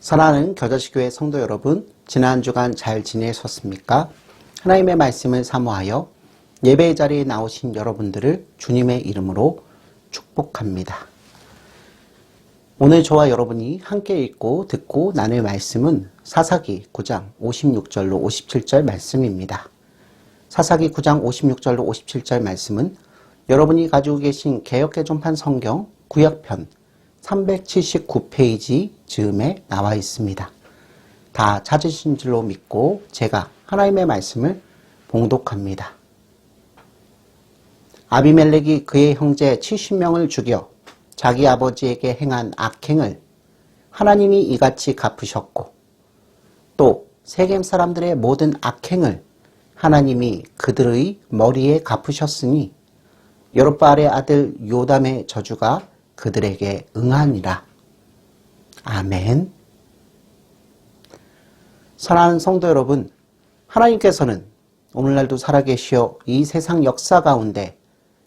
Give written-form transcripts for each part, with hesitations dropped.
사랑하는 겨자씨교회 성도 여러분, 지난 주간 잘 지내셨습니까? 하나님의 말씀을 사모하여 예배의 자리에 나오신 여러분들을 주님의 이름으로 축복합니다. 오늘 저와 여러분이 함께 읽고 듣고 나눌 말씀은 사사기 9장 56절로 57절 말씀입니다. 사사기 9장 56절로 57절 말씀은 여러분이 가지고 계신 개역개정판 성경 구약편 379페이지 즈음에 나와 있습니다. 다 찾으신 줄로 믿고 제가 하나님의 말씀을 봉독합니다. 아비멜렉이 그의 형제 70명을 죽여 자기 아버지에게 행한 악행을 하나님이 이같이 갚으셨고, 또 세겜 사람들의 모든 악행을 하나님이 그들의 머리에 갚으셨으니 여롯바알의 아들 요담의 저주가 그들에게 응하니라. 아멘. 사랑하는 성도 여러분, 하나님께서는 오늘날도 살아계시어 이 세상 역사 가운데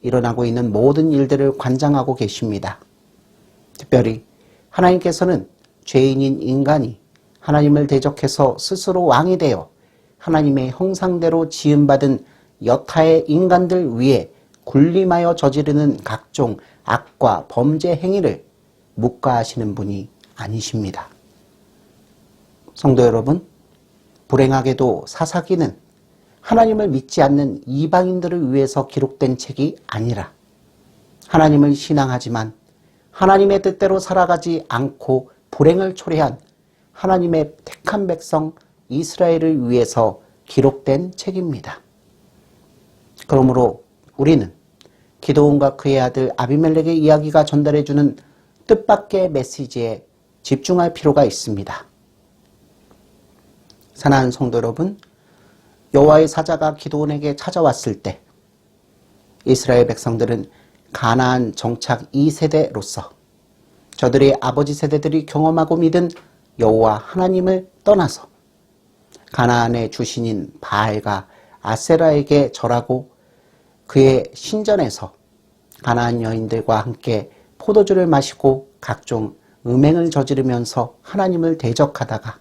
일어나고 있는 모든 일들을 관장하고 계십니다. 특별히 하나님께서는 죄인인 인간이 하나님을 대적해서 스스로 왕이 되어 하나님의 형상대로 지음받은 여타의 인간들 위에 군림하여 저지르는 각종 악과 범죄 행위를 묵과하시는 분이 아니십니다. 성도 여러분, 불행하게도 사사기는 하나님을 믿지 않는 이방인들을 위해서 기록된 책이 아니라 하나님을 신앙하지만 하나님의 뜻대로 살아가지 않고 불행을 초래한 하나님의 택한 백성 이스라엘을 위해서 기록된 책입니다. 그러므로 우리는 기드온과 그의 아들 아비멜렉의 이야기가 전달해주는 뜻밖의 메시지에 집중할 필요가 있습니다. 사랑하는 성도 여러분, 여호와의 사자가 기드온에게 찾아왔을 때 이스라엘 백성들은 가나안 정착 2세대로서 저들의 아버지 세대들이 경험하고 믿은 여호와 하나님을 떠나서 가나안의 주신인 바알과 아세라에게 절하고 그의 신전에서 가나안 여인들과 함께 포도주를 마시고 각종 음행을 저지르면서 하나님을 대적하다가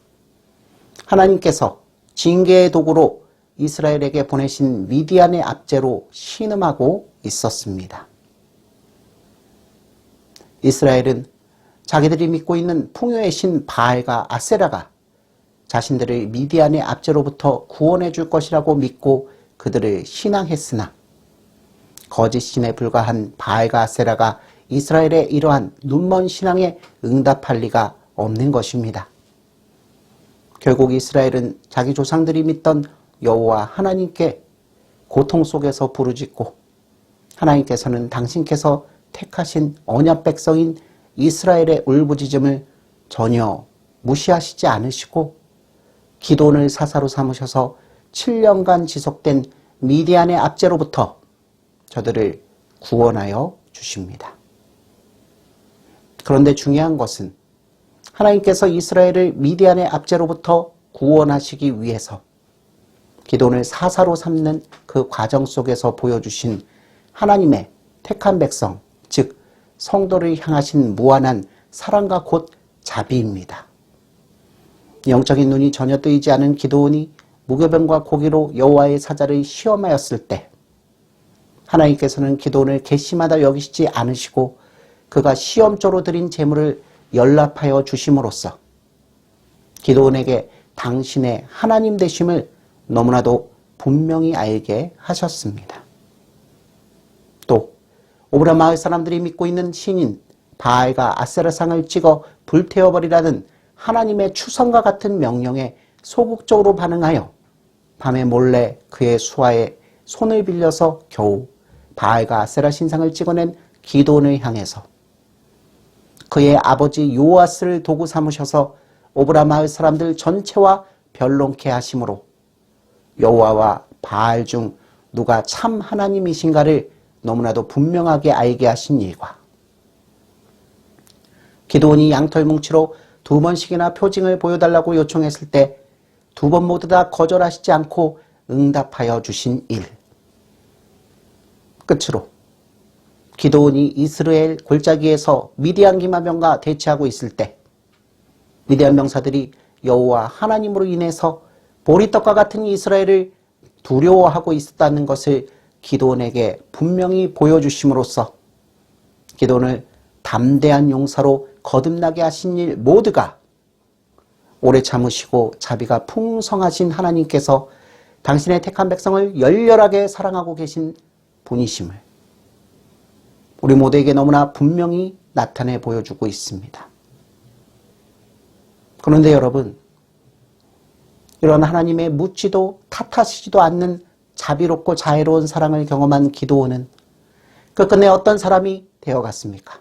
하나님께서 징계의 도구로 이스라엘에게 보내신 미디안의 압제로 신음하고 있었습니다. 이스라엘은 자기들이 믿고 있는 풍요의 신 바알과 아세라가 자신들을 미디안의 압제로부터 구원해 줄 것이라고 믿고 그들을 신앙했으나 거짓 신에 불과한 바알과 아세라가 이스라엘의 이러한 눈먼 신앙에 응답할 리가 없는 것입니다. 결국 이스라엘은 자기 조상들이 믿던 여호와 하나님께 고통 속에서 부르짖고 하나님께서는 당신께서 택하신 언약 백성인 이스라엘의 울부짖음을 전혀 무시하시지 않으시고 기드온을 사사로 삼으셔서 7년간 지속된 미디안의 압제로부터 저들을 구원하여 주십니다. 그런데 중요한 것은 하나님께서 이스라엘을 미디안의 압제로부터 구원하시기 위해서 기드온을 사사로 삼는 그 과정 속에서 보여주신 하나님의 택한 백성, 즉 성도를 향하신 무한한 사랑과 곧 자비입니다. 영적인 눈이 전혀 뜨이지 않은 기드온이 무교병과 고기로 여호와의 사자를 시험하였을 때 하나님께서는 기드온을 괘씸하다 여기시지 않으시고 그가 시험조로 드린 재물을 연락하여 주심으로써 기드온에게 당신의 하나님 되심을 너무나도 분명히 알게 하셨습니다. 또 오브라 마을 사람들이 믿고 있는 신인 바알과 아세라상을 찍어 불태워버리라는 하나님의 추선과 같은 명령에 소극적으로 반응하여 밤에 몰래 그의 수하에 손을 빌려서 겨우 바알과 아세라 신상을 찍어낸 기드온을 향해서 그의 아버지 요아스를 도구 삼으셔서 오브라 마을 사람들 전체와 변론케 하심으로 여호와와 바알 중 누가 참 하나님이신가를 너무나도 분명하게 알게 하신 일과 기드온이 양털 뭉치로 2번씩이나 표징을 보여달라고 요청했을 때 2번 모두 다 거절하시지 않고 응답하여 주신 일, 끝으로 기드온이 이스라엘 골짜기에서 미디안 기마병과 대치하고 있을 때 위대한 명사들이 여호와 하나님으로 인해서 보리떡과 같은 이스라엘을 두려워하고 있었다는 것을 기드온에게 분명히 보여주심으로써 기드온을 담대한 용사로 거듭나게 하신 일 모두가 오래 참으시고 자비가 풍성하신 하나님께서 당신의 택한 백성을 열렬하게 사랑하고 계신 분이심을 우리 모두에게 너무나 분명히 나타내 보여주고 있습니다. 그런데 여러분, 이런 하나님의 묻지도 탓하시지도 않는 자비롭고 자애로운 사랑을 경험한 기드온은 끝끝내 어떤 사람이 되어갔습니까?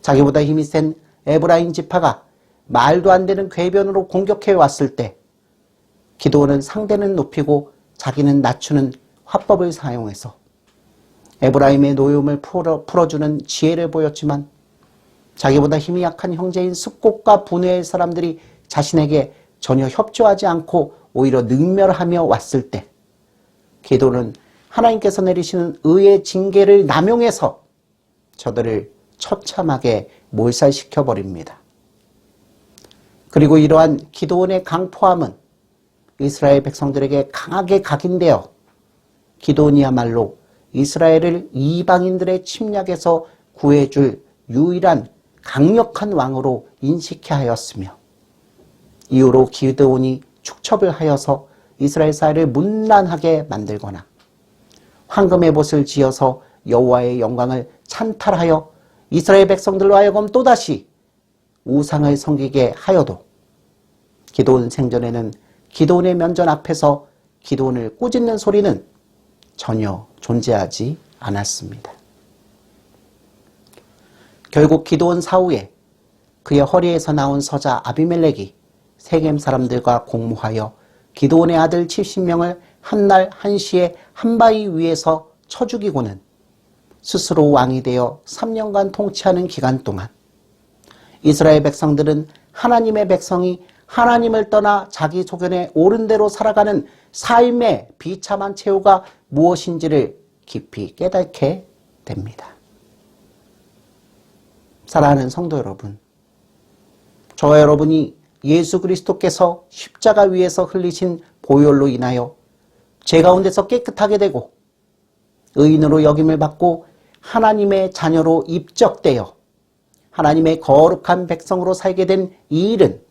자기보다 힘이 센 에브라임 지파가 말도 안 되는 궤변으로 공격해 왔을 때 기드온은 상대는 높이고 자기는 낮추는 화법을 사용해서 에브라임의 노여움을 풀어주는 지혜를 보였지만 자기보다 힘이 약한 형제인 습곡과 분회의 사람들이 자신에게 전혀 협조하지 않고 오히려 능멸하며 왔을 때 기드온은 하나님께서 내리시는 의의 징계를 남용해서 저들을 처참하게 몰살시켜버립니다. 그리고 이러한 기드온의 강포함은 이스라엘 백성들에게 강하게 각인되어 기드온이야말로 이스라엘을 이방인들의 침략에서 구해줄 유일한 강력한 왕으로 인식해 하였으며 이후로 기드온이 축첩을 하여서 이스라엘 사회를 문란하게 만들거나 황금의 못을 지어서 여호와의 영광을 찬탈하여 이스라엘 백성들로 하여금 또다시 우상을 섬기게 하여도 기드온 생전에는 기드온의 면전 앞에서 기드온을 꾸짖는 소리는 전혀 존재하지 않았습니다. 결국 기드온 사후에 그의 허리에서 나온 서자 아비멜렉이 세겜 사람들과 공모하여 기드온의 아들 70명을 한날 한시에 한 바위 위에서 쳐 죽이고는 스스로 왕이 되어 3년간 통치하는 기간 동안 이스라엘 백성들은 하나님의 백성이 하나님을 떠나 자기 소견에 옳은 대로 살아가는 삶의 비참한 최후가 무엇인지를 깊이 깨닫게 됩니다. 사랑하는 성도 여러분, 저와 여러분이 예수 그리스도께서 십자가 위에서 흘리신 보혈로 인하여 죄 가운데서 깨끗하게 되고 의인으로 여김을 받고 하나님의 자녀로 입적되어 하나님의 거룩한 백성으로 살게 된 이 일은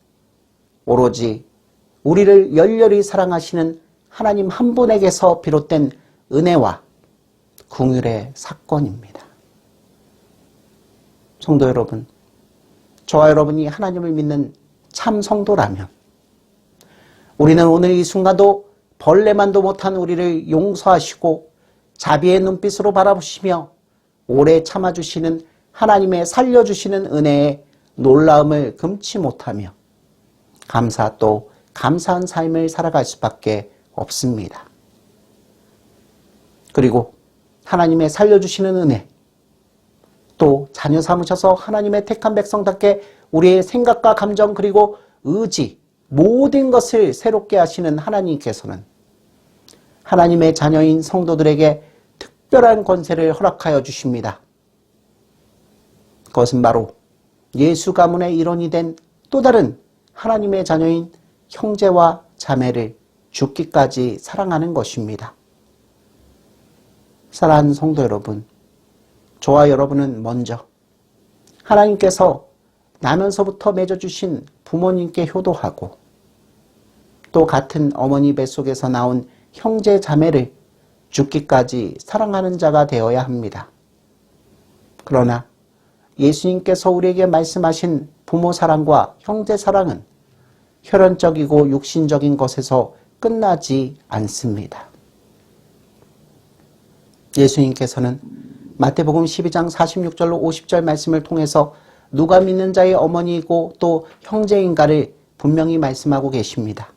오로지 우리를 열렬히 사랑하시는 하나님 한 분에게서 비롯된 은혜와 긍휼의 사건입니다. 성도 여러분, 저와 여러분이 하나님을 믿는 참 성도라면 우리는 오늘 이 순간도 벌레만도 못한 우리를 용서하시고 자비의 눈빛으로 바라보시며 오래 참아주시는 하나님의 살려주시는 은혜에 놀라움을 금치 못하며 감사 또 감사한 삶을 살아갈 수밖에 없습니다. 그리고 하나님의 살려주시는 은혜, 또 자녀 삼으셔서 하나님의 택한 백성답게 우리의 생각과 감정 그리고 의지 모든 것을 새롭게 하시는 하나님께서는 하나님의 자녀인 성도들에게 특별한 권세를 허락하여 주십니다. 그것은 바로 예수 가문의 일원이 된 또 다른 하나님의 자녀인 형제와 자매를 죽기까지 사랑하는 것입니다. 사랑하는 성도 여러분, 저와 여러분은 먼저 하나님께서 나면서부터 맺어주신 부모님께 효도하고 또 같은 어머니 뱃속에서 나온 형제 자매를 죽기까지 사랑하는 자가 되어야 합니다. 그러나 예수님께서 우리에게 말씀하신 부모 사랑과 형제 사랑은 혈연적이고 육신적인 것에서 끝나지 않습니다. 예수님께서는 마태복음 12장 46절로 50절 말씀을 통해서 누가 믿는 자의 어머니이고 또 형제인가를 분명히 말씀하고 계십니다.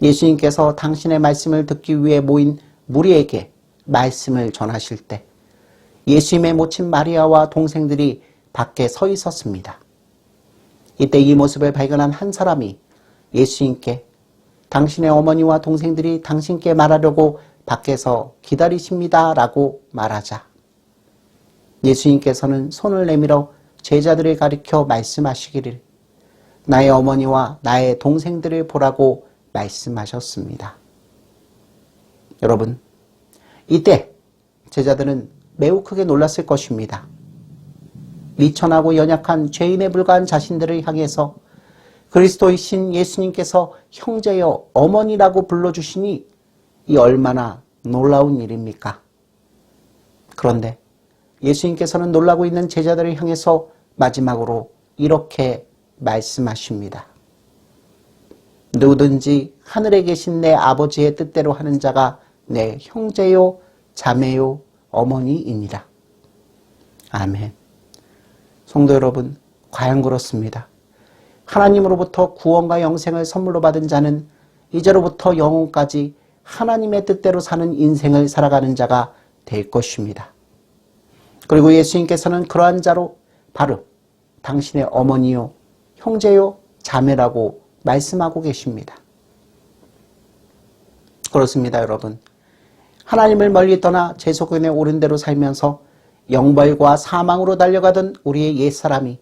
예수님께서 당신의 말씀을 듣기 위해 모인 무리에게 말씀을 전하실 때 예수님의 모친 마리아와 동생들이 밖에 서 있었습니다. 이때 이 모습을 발견한 한 사람이 예수님께 당신의 어머니와 동생들이 당신께 말하려고 밖에서 기다리십니다 라고 말하자 예수님께서는 손을 내밀어 제자들을 가리켜 말씀하시기를 나의 어머니와 나의 동생들을 보라고 말씀하셨습니다. 여러분, 이때 제자들은 매우 크게 놀랐을 것입니다. 미천하고 연약한 죄인에 불과한 자신들을 향해서 그리스도이신 예수님께서 형제여 어머니라고 불러주시니 이 얼마나 놀라운 일입니까? 그런데 예수님께서는 놀라고 있는 제자들을 향해서 마지막으로 이렇게 말씀하십니다. 누구든지 하늘에 계신 내 아버지의 뜻대로 하는 자가 내 형제요 자매요 어머니이니라. 아멘. 성도 여러분, 과연 그렇습니다. 하나님으로부터 구원과 영생을 선물로 받은 자는 이제로부터 영혼까지 하나님의 뜻대로 사는 인생을 살아가는 자가 될 것입니다. 그리고 예수님께서는 그러한 자로 바로 당신의 어머니요, 형제요, 자매라고 말씀하고 계십니다. 그렇습니다, 여러분. 하나님을 멀리 떠나 죄속견에 오른 대로 살면서 영벌과 사망으로 달려가던 우리의 옛사람이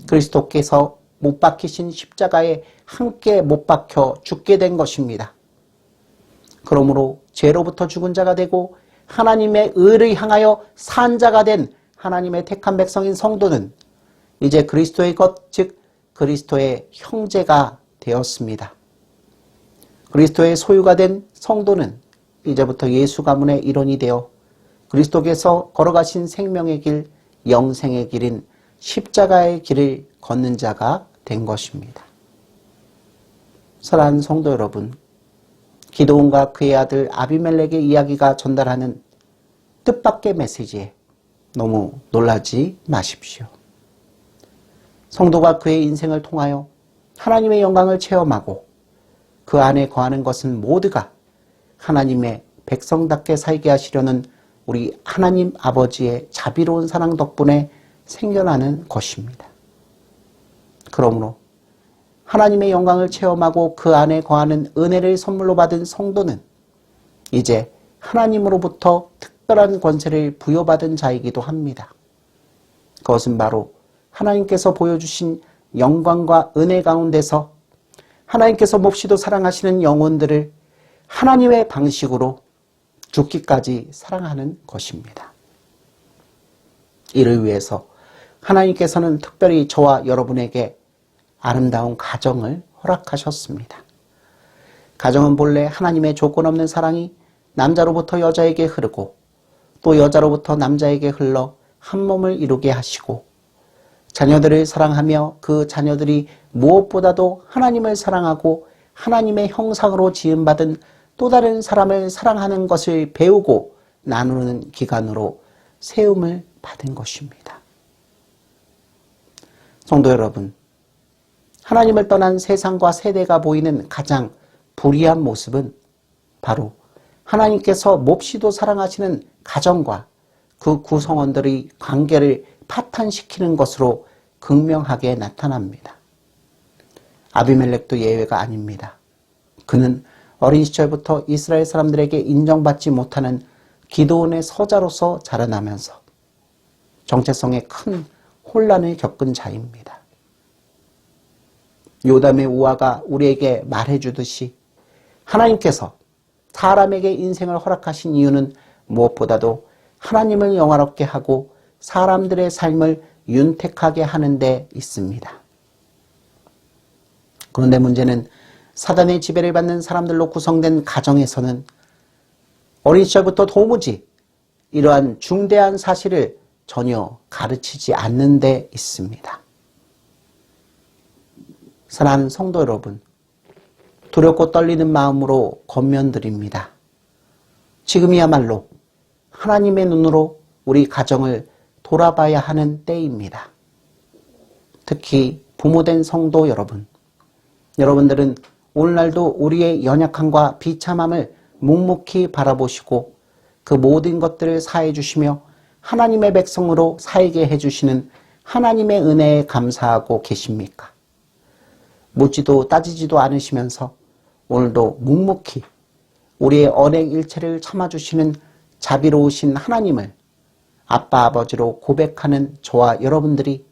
그리스도께서 못 박히신 십자가에 함께 못 박혀 죽게 된 것입니다. 그러므로 죄로부터 죽은 자가 되고 하나님의 의를 향하여 산 자가 된 하나님의 택한 백성인 성도는 이제 그리스도의 것, 즉 그리스도의 형제가 되었습니다. 그리스도의 소유가 된 성도는 이제부터 예수 가문의 일원이 되어 그리스도께서 걸어가신 생명의 길, 영생의 길인 십자가의 길을 걷는 자가 된 것입니다. 사랑하는 성도 여러분, 기드온과 그의 아들 아비멜렉의 이야기가 전달하는 뜻밖의 메시지에 너무 놀라지 마십시오. 성도가 그의 인생을 통하여 하나님의 영광을 체험하고 그 안에 거하는 것은 모두가 하나님의 백성답게 살게 하시려는 우리 하나님 아버지의 자비로운 사랑 덕분에 생겨나는 것입니다. 그러므로 하나님의 영광을 체험하고 그 안에 거하는 은혜를 선물로 받은 성도는 이제 하나님으로부터 특별한 권세를 부여받은 자이기도 합니다. 그것은 바로 하나님께서 보여주신 영광과 은혜 가운데서 하나님께서 몹시도 사랑하시는 영혼들을 하나님의 방식으로 죽기까지 사랑하는 것입니다. 이를 위해서 하나님께서는 특별히 저와 여러분에게 아름다운 가정을 허락하셨습니다. 가정은 본래 하나님의 조건 없는 사랑이 남자로부터 여자에게 흐르고 또 여자로부터 남자에게 흘러 한 몸을 이루게 하시고 자녀들을 사랑하며 그 자녀들이 무엇보다도 하나님을 사랑하고 하나님의 형상으로 지음받은 또 다른 사람을 사랑하는 것을 배우고 나누는 기간으로 세움을 받은 것입니다. 성도 여러분, 하나님을 떠난 세상과 세대가 보이는 가장 불의한 모습은 바로 하나님께서 몹시도 사랑하시는 가정과 그 구성원들의 관계를 파탄시키는 것으로 극명하게 나타납니다. 아비멜렉도 예외가 아닙니다. 그는 어린 시절부터 이스라엘 사람들에게 인정받지 못하는 기드온의 서자로서 자라나면서 정체성에 큰 혼란을 겪은 자입니다. 요담의 우화가 우리에게 말해주듯이 하나님께서 사람에게 인생을 허락하신 이유는 무엇보다도 하나님을 영화롭게 하고 사람들의 삶을 윤택하게 하는 데 있습니다. 그런데 문제는 사단의 지배를 받는 사람들로 구성된 가정에서는 어린 시절부터 도무지 이러한 중대한 사실을 전혀 가르치지 않는 데 있습니다. 사랑하는 성도 여러분, 두렵고 떨리는 마음으로 권면드립니다. 지금이야말로 하나님의 눈으로 우리 가정을 돌아봐야 하는 때입니다. 특히 부모된 성도 여러분, 여러분들은 오늘날도 우리의 연약함과 비참함을 묵묵히 바라보시고 그 모든 것들을 사해 주시며 하나님의 백성으로 살게 해주시는 하나님의 은혜에 감사하고 계십니까? 묻지도 따지지도 않으시면서 오늘도 묵묵히 우리의 언행일체를 참아주시는 자비로우신 하나님을 아빠 아버지로 고백하는 저와 여러분들이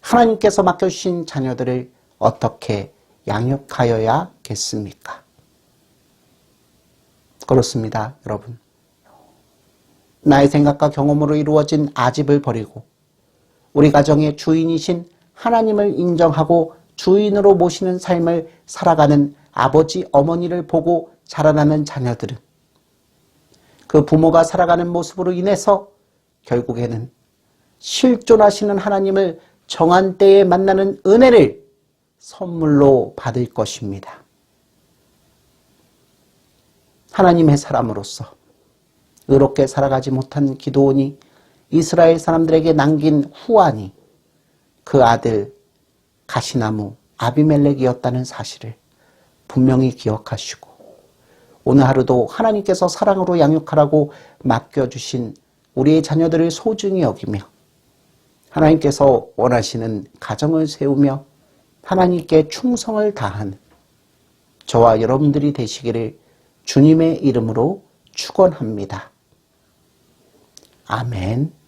하나님께서 맡겨주신 자녀들을 어떻게 양육하여야겠습니까? 그렇습니다, 여러분. 나의 생각과 경험으로 이루어진 아집을 버리고 우리 가정의 주인이신 하나님을 인정하고 주인으로 모시는 삶을 살아가는 아버지, 어머니를 보고 자라나는 자녀들은 그 부모가 살아가는 모습으로 인해서 결국에는 실존하시는 하나님을 정한 때에 만나는 은혜를 선물로 받을 것입니다. 하나님의 사람으로서 의롭게 살아가지 못한 기드온이 이스라엘 사람들에게 남긴 후환이 그 아들 가시나무 아비멜렉이었다는 사실을 분명히 기억하시고 오늘 하루도 하나님께서 사랑으로 양육하라고 맡겨주신 우리의 자녀들을 소중히 여기며 하나님께서 원하시는 가정을 세우며 하나님께 충성을 다하는 저와 여러분들이 되시기를 주님의 이름으로 축원합니다. 아멘.